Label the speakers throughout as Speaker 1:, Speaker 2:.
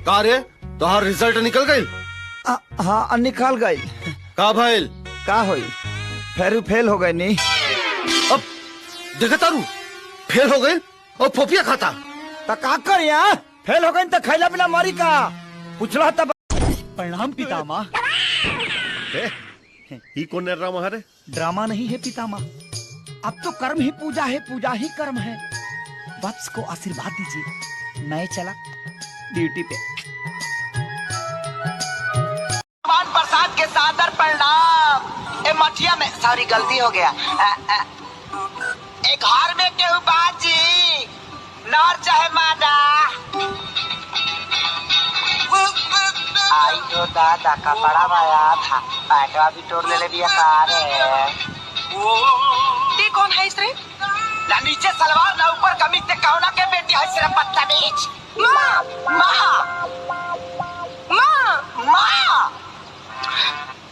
Speaker 1: का रे तोहार रिजल्ट निकल गई?
Speaker 2: हाँ निकाल गई।
Speaker 1: का भइल?
Speaker 2: का होई फेर फेल हो गई नी।
Speaker 1: अब देखा तारू फेल हो गए और फोफिया खाता।
Speaker 2: तो का कर यहाँ फेल हो गई तो खैला बिना मरी का पूछला तब।
Speaker 3: प्रणाम पितामह।
Speaker 1: ही कौन ड्रामा है?
Speaker 3: ड्रामा नहीं है पितामह, अब तो कर्म ही पूजा है, पूजा ही कर्म है। वत्स को आशीर्वाद दीजिए, मैं चला ड्यूटी पे।
Speaker 4: भगवान प्रसाद के सादर प्रणाम। ए मठिया में सॉरी गलती हो गया। एक घर में केहू बाजी नर चाहे मादा। आई हो दादा का बड़ा भाया था, पैटवा भी तोड़ ले दिया कार है। ये कौन है इसरे? ना नीचे सलवार ना ऊपर कमीज ते कौना के बेटी है सिर्फ बदतमीज। माँ माँ माँ माँ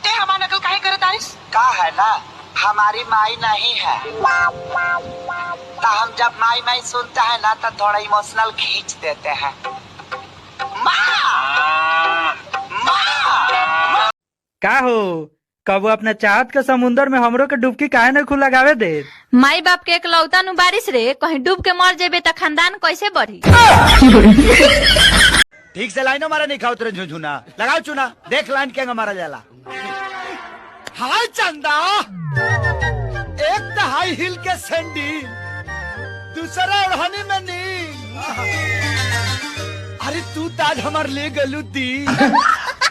Speaker 4: ते हमारा नकल काहे करे तारिस? का है ना हमारी माई नहीं है, तो हम जब माई माई सुनते हैं ना तो थोड़ा इमोशनल खींच देते हैं।
Speaker 5: का हो कब अपना चाहत के समुंदर में हमरो के डुबकी काहे न खुद लगावे दे?
Speaker 6: माई बाप के एकलौता नु बारिश रे, कहीं डूब के मर जेबे त खानदान कैसे बढ़ी?
Speaker 2: ठीक से लाइनो मारा नहीं खाओ तेरे झुझुना लगाओ चुना देख लाइन के मारा जाला। हाय चंदा, एक तो हाई हिल के सैंडल, दूसरा ओढ़नी में नी। अरे तू ताज हमार ले गलू दी।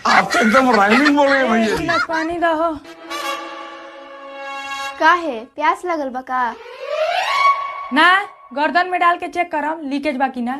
Speaker 1: आप तो एकदम राइमिंग बोल रहे हैं भैया।
Speaker 6: पानी दहो।
Speaker 7: का है प्यास लगल बा का?
Speaker 6: ना गर्दन में डाल के चेक करम लीकेज बाकी ना।